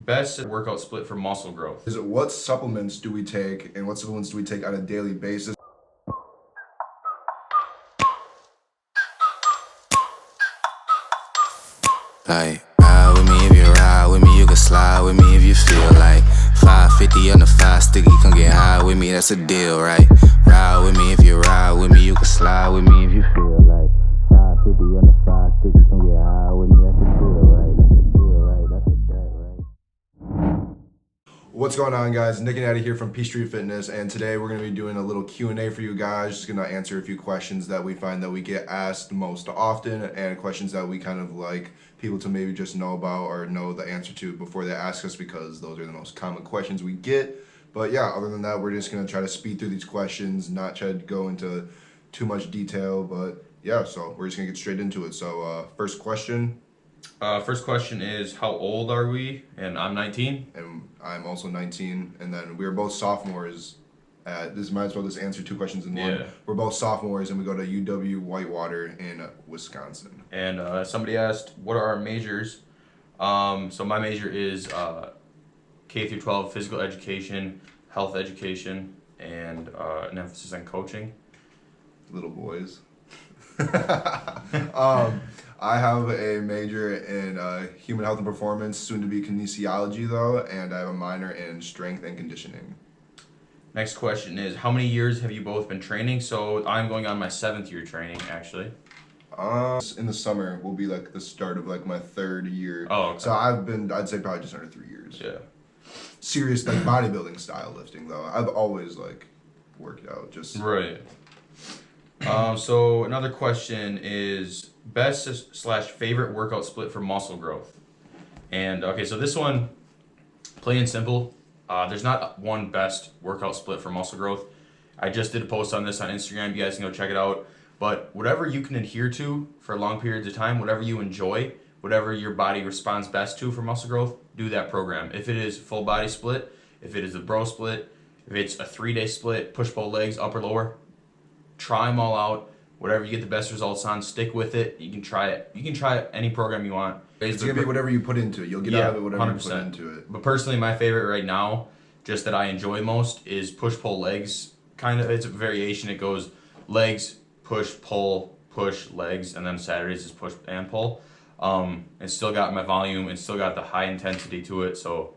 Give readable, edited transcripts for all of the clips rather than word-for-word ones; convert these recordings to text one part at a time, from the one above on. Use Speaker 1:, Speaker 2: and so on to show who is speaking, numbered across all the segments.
Speaker 1: Best workout split for muscle growth.
Speaker 2: Is what supplements do we take and what supplements do we take on a daily basis?
Speaker 3: Like, ride with me if you ride with me, you can slide with me if you feel like 550 on the 5 sticky, come get high with me, that's a deal, right? Ride with me if you ride with me, you can slide with me if you feel like 550 on the 5 sticky, come get high with me, that's a deal, right? That's a deal, right? That's a bet, right?
Speaker 2: What's going on, guys? Nick and Addie here from P Street Fitness, and today we're going to be doing a little Q&A for you guys. Just going to answer a few questions that we find that we get asked most often, and questions that we kind of like people to maybe just know about or know the answer to before they ask us, because those are the most common questions we get. But yeah, other than that, we're just going to try to speed through these questions, not try to go into too much detail. But yeah, so we're just going to get straight into it. So first question.
Speaker 1: First question is, how old are we? And I'm 19.
Speaker 2: And I'm also 19. And then we're both sophomores. This might as well just answer two questions in one.
Speaker 1: Yeah.
Speaker 2: We're both sophomores, and we go to UW Whitewater in Wisconsin.
Speaker 1: And somebody asked, what are our majors? So my major is K through 12 physical education, health education, and an emphasis on coaching.
Speaker 2: Little boys. I have a major in human health and performance, soon to be kinesiology though, and I have a minor in strength and conditioning.
Speaker 1: Next question is, how many years have you both been training? So I'm going on my 7th year training, actually.
Speaker 2: In the summer will be like the start of like my 3rd year.
Speaker 1: Oh, okay.
Speaker 2: So I'd say probably just under 3 years.
Speaker 1: Yeah.
Speaker 2: Serious like bodybuilding style lifting though. I've always like worked out just.
Speaker 1: Right. So another question is, best/favorite workout split for muscle growth. And okay, so this one, plain and simple, there's not one best workout split for muscle growth. I just did a post on this on Instagram. You guys can go check it out. But whatever you can adhere to for long periods of time, whatever you enjoy, whatever your body responds best to for muscle growth, do that program. If it is full body split, if it is a bro split, if it's a 3-day split, push-pull legs, upper lower, try them all out. Whatever you get the best results on, stick with it. You can try it. You can try any program you want.
Speaker 2: It's gonna be whatever you put into it. You'll get out of it whatever
Speaker 1: 100%.
Speaker 2: you put into it.
Speaker 1: But personally, my favorite right now, just that I enjoy most, is push-pull legs. Kind of, it's a variation. It goes legs, push, pull, push, legs, and then Saturdays is push and pull. It's still got my volume and still got the high intensity to it. So,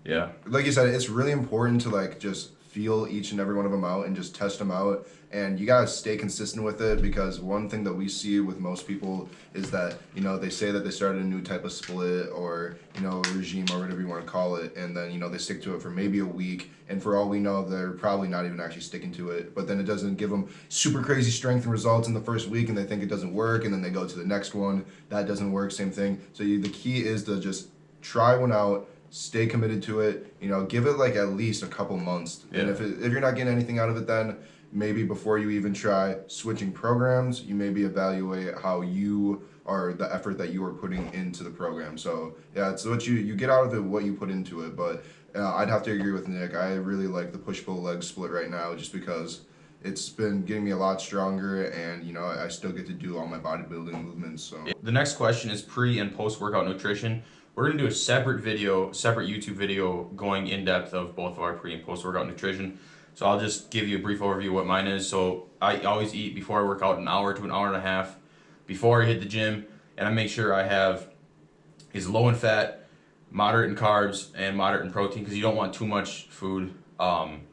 Speaker 1: yeah.
Speaker 2: Like you said, it's really important to like just feel each and every one of them out and just test them out, and you gotta stay consistent with it, because one thing that we see with most people is that, you know, they say that they started a new type of split or, you know, regime or whatever you want to call it, and then, you know, they stick to it for maybe a week, and for all we know they're probably not even actually sticking to it, but then it doesn't give them super crazy strength and results in the first week, and they think it doesn't work, and then they go to the next one, that doesn't work, same thing. So the key is to just try one out, stay committed to it, you know, give it like at least a couple months.
Speaker 1: Yeah.
Speaker 2: And if you're not getting anything out of it, then maybe before you even try switching programs, you maybe evaluate how you are, the effort that you are putting into the program. So yeah, it's what you get out of it, what you put into it. But I'd have to agree with Nick. I really like the push-pull leg split right now, just because it's been getting me a lot stronger, and, you know, I still get to do all my bodybuilding movements. So
Speaker 1: The next question is pre and post-workout nutrition. We're going to do a separate YouTube video going in depth of both of our pre and post-workout nutrition. So I'll just give you a brief overview of what mine is. So I always eat before I work out an hour to an hour and a half before I hit the gym, and I make sure I have is low in fat, moderate in carbs, and moderate in protein, because you don't want too much food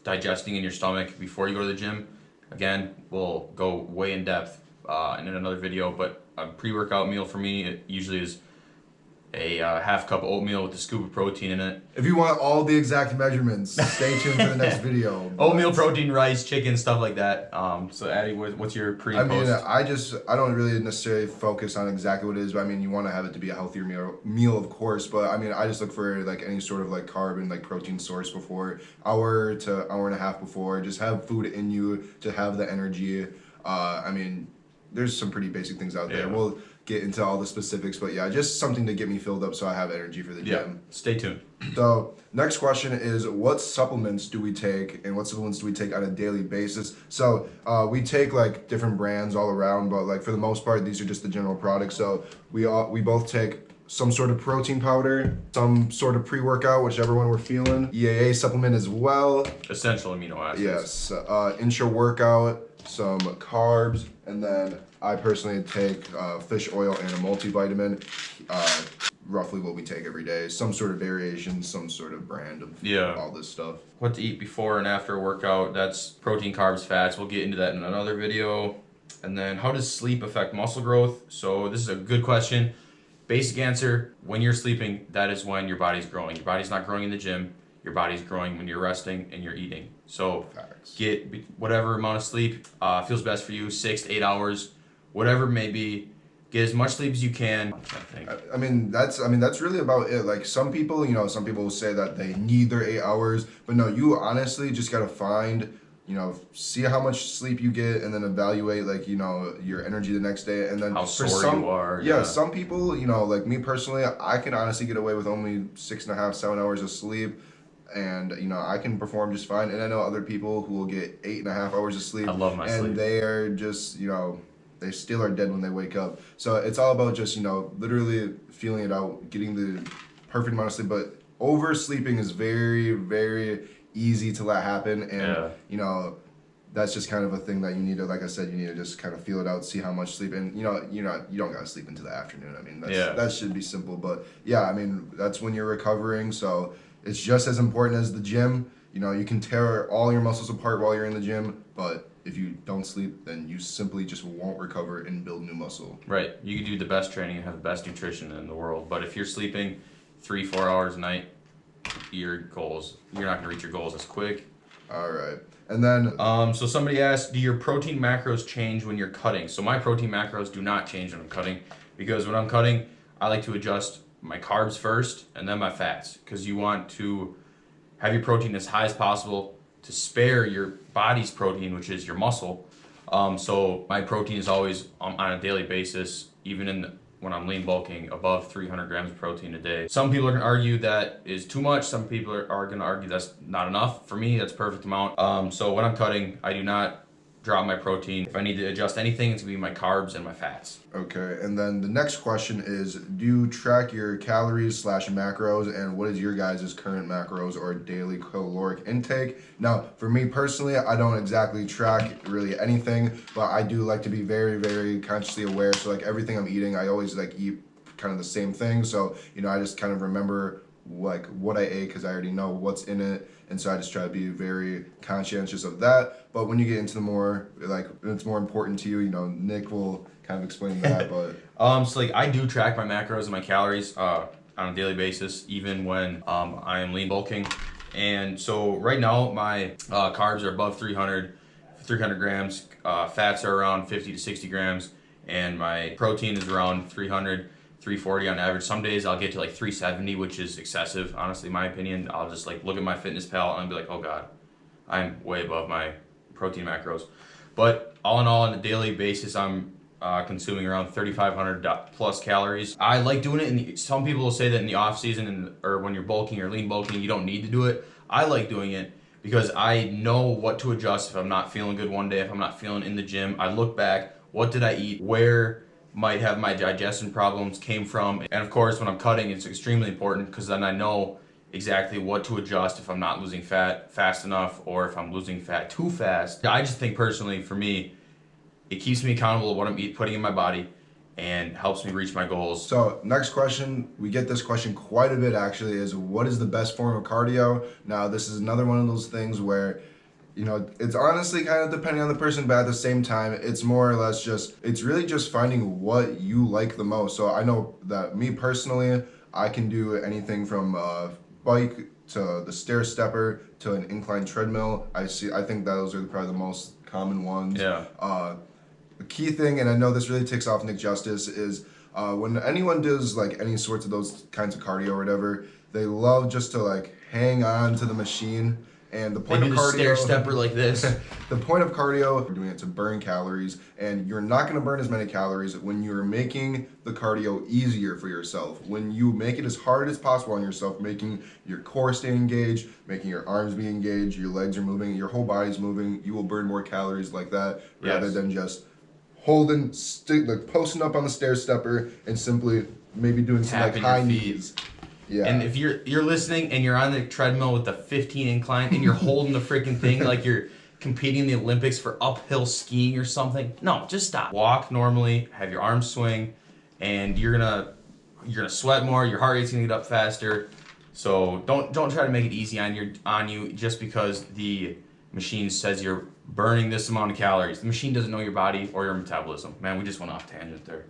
Speaker 1: digesting in your stomach before you go to the gym. Again, we'll go way in depth in another video, but a pre-workout meal for me, it usually is a half cup of oatmeal with a scoop of protein in it.
Speaker 2: if you want all the exact measurements, stay tuned for the next video.
Speaker 1: Oatmeal, protein, rice, chicken, stuff like that. So Addie, what's your pre and post?
Speaker 2: I don't really necessarily focus on exactly what it is, but I mean, you want to have it to be a healthier meal, of course, but I mean, I just look for like any sort of like carb and like protein source before, hour to hour and a half before, just have food in you to have the energy. I mean, there's some pretty basic things out there.
Speaker 1: Yeah.
Speaker 2: We'll get into all the specifics, but yeah, just something to get me filled up so I have energy for the
Speaker 1: Yeah,
Speaker 2: gym.
Speaker 1: stay tuned.
Speaker 2: So next question is, what supplements do we take, and what supplements do we take on a daily basis? So we take like different brands all around, but like for the most part, these are just the general products. So we both take some sort of protein powder, some sort of pre-workout, whichever one we're feeling. EAA supplement as well.
Speaker 1: Essential amino acids.
Speaker 2: Yes, intra-workout, some carbs, and then I personally take fish oil and a multivitamin. Roughly what we take every day. Some sort of variation, some sort of brand of all this stuff.
Speaker 1: What to eat before and after a workout. That's protein, carbs, fats. We'll get into that in another video. And then how does sleep affect muscle growth? So this is a good question. Basic answer, when you're sleeping, that is when your body's growing. Your body's not growing in the gym. Your body's growing when you're resting and you're eating. So get whatever amount of sleep feels best for you, 6 to 8 hours, whatever it may be. Get as much sleep as you can.
Speaker 2: I mean that's really about it. Like some people will say that they need their 8 hours, but no, you honestly just gotta find, see how much sleep you get, and then evaluate your energy the next day, and then
Speaker 1: how sore you are.
Speaker 2: Yeah, some people, like me personally, I can honestly get away with only 6.5, 7 hours of sleep. And I can perform just fine. And I know other people who will get 8.5 hours of sleep.
Speaker 1: I love my sleep.
Speaker 2: And they are just, they still are dead when they wake up. So it's all about just, literally feeling it out, getting the perfect amount of sleep. But oversleeping is very, very easy to let happen. And, that's just kind of a thing that you need to, like I said, you need to just kind of feel it out, see how much sleep. And, you don't got to sleep into the afternoon. I mean, that should be simple. But, yeah, I mean, that's when you're recovering. So it's just as important as the gym. You can tear all your muscles apart while you're in the gym, but if you don't sleep, then you simply just won't recover and build new muscle.
Speaker 1: Right. You can do the best training and have the best nutrition in the world, but if you're sleeping 3-4 hours a night, you're not going to reach your goals as quick.
Speaker 2: All right. And then
Speaker 1: so somebody asked, do your protein macros change when you're cutting? So my protein macros do not change when I'm cutting, because when I'm cutting, I like to adjust my carbs first and then my fats, because you want to have your protein as high as possible to spare your body's protein, which is your muscle. So my protein is always on a daily basis, even when I'm lean bulking, above 300 grams of protein a day. Some people are going to argue that is too much. Some people are going to argue that's not enough. For me, that's perfect amount. So when I'm cutting, I do not drop my protein. If I need to adjust anything, it's going to be my carbs and my fats.
Speaker 2: Okay, and then the next question is, do you track your calories / macros, and what is your guys' current macros or daily caloric intake? Now, for me personally, I don't exactly track really anything, but I do like to be very, very consciously aware. So like everything I'm eating, I always eat kind of the same thing. So, I just kind of remember what I ate, because I already know what's in it, and so I just try to be very conscientious of that. But when you get into the more it's more important to you, Nick will kind of explain that. But
Speaker 1: so I do track my macros and my calories on a daily basis, even when I am lean bulking. And so right now my carbs are above 300 grams, fats are around 50 to 60 grams, and my protein is around 340 on average. Some days I'll get to 370, which is excessive, honestly, in my opinion. I'll just look at my FitnessPal and be like, oh God, I'm way above my protein macros. But all in all, on a daily basis, I'm consuming around 3,500 plus calories. I like doing it. Some people will say that in the off season or when you're bulking or lean bulking, you don't need to do it. I like doing it because I know what to adjust if I'm not feeling good one day, if I'm not feeling in the gym. I look back, what did I eat? Where might have my digestion problems came from? And of course, when I'm cutting, it's extremely important, because then I know exactly what to adjust if I'm not losing fat fast enough, or if I'm losing fat too fast. I just think personally, for me, it keeps me accountable to what I'm putting in my body and helps me reach my goals.
Speaker 2: So next question, we get this question quite a bit actually, is what is the best form of cardio? Now this is another one of those things where it's honestly kind of depending on the person, but at the same time, it's more or less it's really just finding what you like the most. So I know that me personally, I can do anything from bike to the stair stepper to an incline treadmill. I think those are probably the most common ones.
Speaker 1: Yeah.
Speaker 2: The key thing, and I know this really ticks off Nick Justice, is when anyone does any sorts of those kinds of cardio or whatever, they love just to hang on to the machine. And the point of cardio,
Speaker 1: stair stepper like this.
Speaker 2: The point of cardio, we're doing it to burn calories, and you're not going to burn as many calories when you're making the cardio easier for yourself. When you make it as hard as possible on yourself, making your core stay engaged, making your arms be engaged, your legs are moving, your whole body's moving, you will burn more calories like that, rather than just posting up on the stair stepper and simply maybe doing some like
Speaker 1: Tapping your
Speaker 2: high
Speaker 1: feet.
Speaker 2: knees. Yeah.
Speaker 1: And if you're listening and you're on the treadmill with the 15 incline and you're holding the freaking thing like you're competing in the Olympics for uphill skiing or something, no, just stop. Walk normally, have your arms swing, and you're gonna sweat more. Your heart rate's gonna get up faster. So don't try to make it easy on you just because the machine says you're burning this amount of calories. The machine doesn't know your body or your metabolism. Man, we just went off tangent there.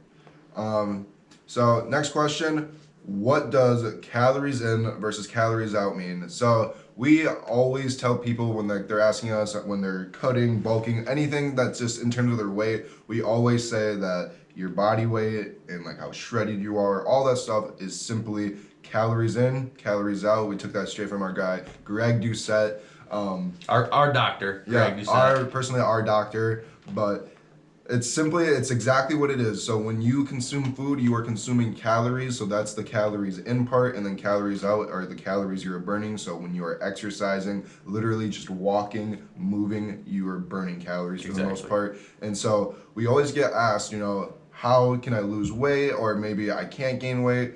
Speaker 2: So next question, what does calories in versus calories out mean? So we always tell people when they're asking us when they're cutting, bulking, anything that's just in terms of their weight, we always say that your body weight and like how shredded you are, all that stuff is simply calories in, calories out. We took that straight from our guy, Greg Doucette.
Speaker 1: Our doctor, Greg Doucette.
Speaker 2: Personally our doctor, but it's exactly what it is. So when you consume food, you are consuming calories. So that's the calories in part, and then calories out are the calories you're burning. So when you are exercising, literally just walking, moving, you are burning calories for the most part. And so we always get asked, how can I lose weight, or maybe I can't gain weight?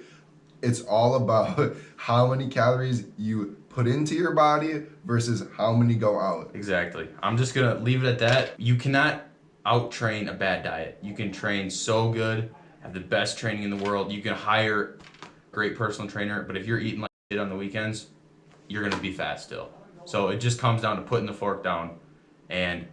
Speaker 2: It's all about how many calories you put into your body versus how many go out.
Speaker 1: Exactly. I'm just gonna leave it at that. You cannot out-train a bad diet. You can train so good, have the best training in the world. You can hire a great personal trainer, but if you're eating like shit on the weekends, you're gonna be fat still. So it just comes down to putting the fork down and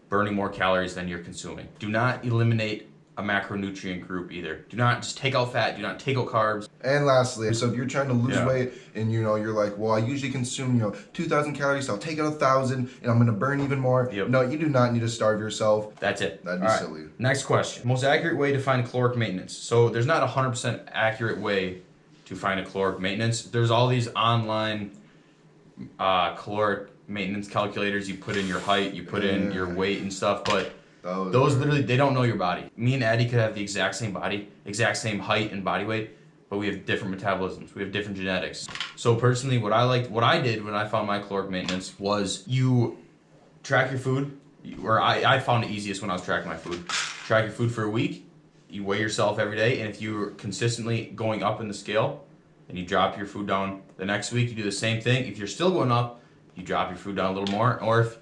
Speaker 1: burning more calories than you're consuming. Do not eliminate a macronutrient group either. Do not just take out fat, do not take out carbs.
Speaker 2: And lastly, so if you're trying to lose weight and you're like, well, I usually consume 2,000 calories, so I'll take out 1,000 and I'm gonna burn even more.
Speaker 1: Yep.
Speaker 2: No, you do not need to starve yourself.
Speaker 1: That's it.
Speaker 2: That'd be silly.
Speaker 1: Next question. Most accurate way to find caloric maintenance. So there's not a 100% accurate way to find a caloric maintenance. There's all these online caloric maintenance calculators. You put in your height, you put in your weight and stuff, but those literally, they don't know your body. Me and Eddie could have the exact same body, exact same height and body weight, but we have different metabolisms. We have different genetics. So personally, what I did when I found my caloric maintenance was you track your food, or I found it easiest when I was tracking my food. Track your food for a week, you weigh yourself every day, and if you're consistently going up in the scale, then you drop your food down. The next week, you do the same thing. If you're still going up, you drop your food down a little more, or if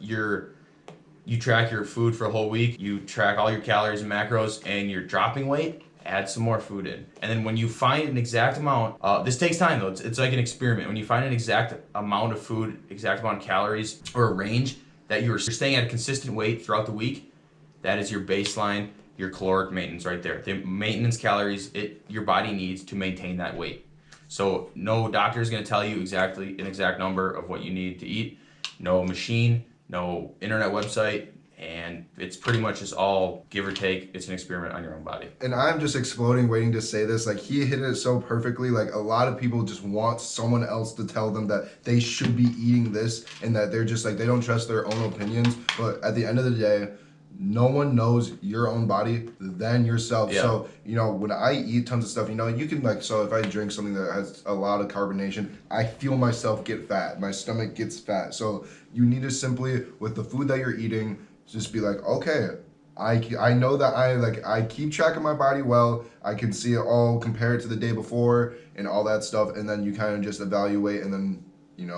Speaker 1: you track your food for a whole week, you track all your calories and macros, and you're dropping weight, add some more food in. And then when you find an exact amount, this takes time though, it's like an experiment. When you find an exact amount of food, exact amount of calories, or a range that you're staying at a consistent weight throughout the week, that is your baseline, your caloric maintenance right there. The maintenance calories your body needs to maintain that weight. So no doctor is gonna tell you exactly an exact number of what you need to eat, no machine, no internet website, and it's pretty much just all give or take. It's an experiment on your own body.
Speaker 2: And I'm just exploding waiting to say this. Like, he hit it so perfectly. Like, a lot of people just want someone else to tell them that they should be eating this, and that they're just like, they don't trust their own opinions. But at the end of the day, no one knows your own body than yourself.
Speaker 1: Yeah.
Speaker 2: So, when I eat tons of stuff, you can so if I drink something that has a lot of carbonation, I feel myself get fat. My stomach gets fat. So you need to simply, with the food that you're eating, just be like, okay, I know that I keep track of my body well. I can see it all, compare it to the day before and all that stuff. And then you kind of just evaluate and then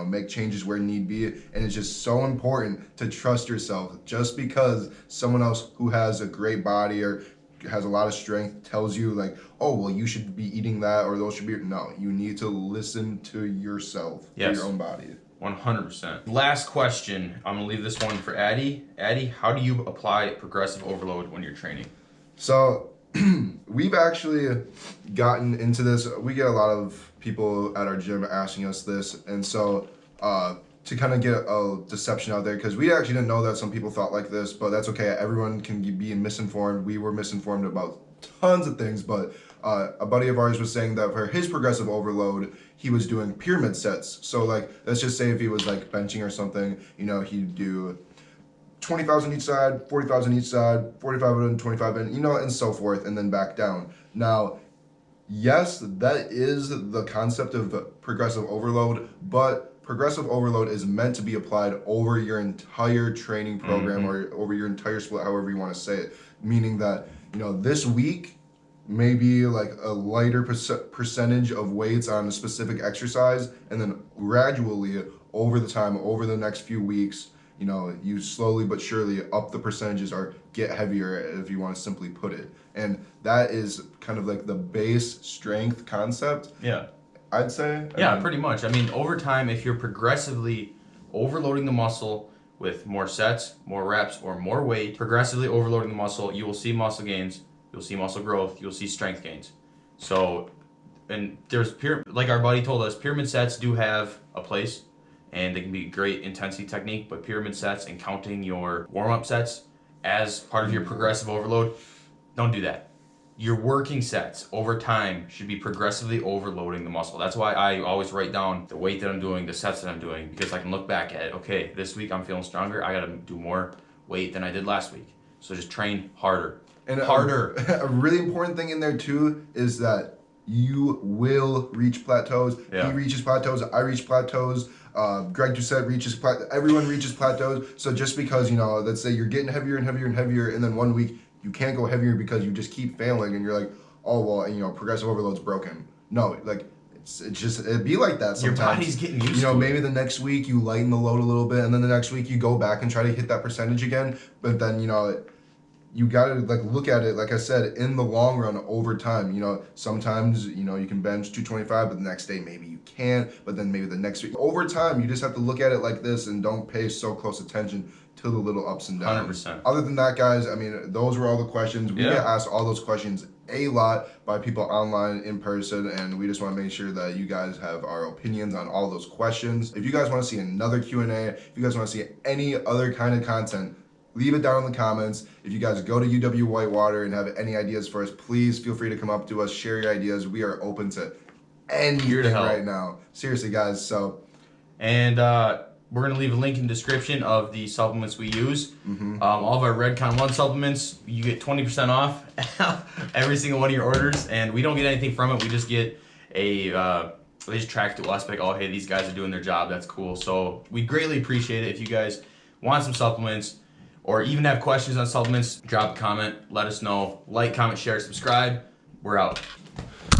Speaker 2: make changes where need be. And it's just so important to trust yourself. Just because someone else who has a great body or has a lot of strength tells you like, oh, well, you should be eating that, or those should be, no, you need to listen to yourself, to your own body.
Speaker 1: 100%. Last question. I'm gonna leave this one for Addy. Addy, how do you apply progressive overload when you're training?
Speaker 2: So we've actually gotten into this. We get a lot of people at our gym asking us this, and so to kind of get a deception out there, because we actually didn't know that some people thought like this, but that's okay. Everyone can be misinformed. We were misinformed about tons of things, but a buddy of ours was saying that for his progressive overload, he was doing pyramid sets. So like, let's just say if he was like benching or something, he'd do 20,000 each side, 40,000 each side, 45 in, 25 in, and so forth, and then back down. Now, yes, that is the concept of progressive overload, but progressive overload is meant to be applied over your entire training program or over your entire split, however you want to say it. Meaning that, this week, maybe like a lighter percentage of weights on a specific exercise, and then gradually over the time, over the next few weeks, you know, you slowly but surely up the percentages or get heavier, if you want to simply put it. And that is kind of like the base strength concept,
Speaker 1: Yeah.
Speaker 2: I'd say. I
Speaker 1: Yeah,
Speaker 2: mean,
Speaker 1: pretty much. I mean, over time, if you're progressively overloading the muscle with more sets, more reps, or more weight, progressively overloading the muscle, you will see muscle gains, you'll see muscle growth, you'll see strength gains. So, and there's like our buddy told us, pyramid sets do have a place, and they can be a great intensity technique. But pyramid sets and counting your warm-up sets as part of your progressive overload, don't do that. Your working sets over time should be progressively overloading the muscle. That's why I always write down the weight that I'm doing, the sets that I'm doing, because I can look back at it. Okay, this week I'm feeling stronger. I got to do more weight than I did last week. So just train harder.
Speaker 2: And
Speaker 1: Harder.
Speaker 2: A really important thing in there too is that you will reach plateaus.
Speaker 1: Yeah.
Speaker 2: He reaches plateaus. I reach plateaus. Greg Doucette reaches plateaus. Everyone reaches plateaus. So just because, you know, let's say you're getting heavier and heavier and heavier, and then one week you can't go heavier because you just keep failing, and you're like, oh well, and you know, progressive overload's broken. No, like it'd be like that sometimes.
Speaker 1: Your body's getting used
Speaker 2: You know,
Speaker 1: to it.
Speaker 2: maybe the next week you lighten the load a little bit, and then the next week you go back and try to hit that percentage again. But then, you know, you gotta like look at it, like I said, in the long run over time. You know, sometimes, you know, you can bench 225, but the next day maybe you can't, but then maybe the next week. Over time, you just have to look at it like this and don't pay so close attention to the little ups and downs.
Speaker 1: 100%.
Speaker 2: Other than that, guys, I mean, those were all the questions. We
Speaker 1: Yeah.
Speaker 2: get asked all those questions a lot by people online, in person, and we just want to make sure that you guys have our opinions on all those questions. If you guys want to see another Q&A, if you guys want to see any other kind of content, leave it down in the comments. If you guys go to UW Whitewater and have any ideas for us, please feel free to come up to us, share your ideas. We are open to anything
Speaker 1: help.
Speaker 2: right now. Seriously, guys. So,
Speaker 1: And we're going to leave a link in the description of the supplements we use. All of our Redcon 1 supplements, you get 20% off every single one of your orders. And we don't get anything from it. We just get they just track to us, like, oh, hey, these guys are doing their job. That's cool. So we greatly appreciate it. If you guys want some supplements or even have questions on supplements, drop a comment. Let us know. Like, comment, share, subscribe. We're out.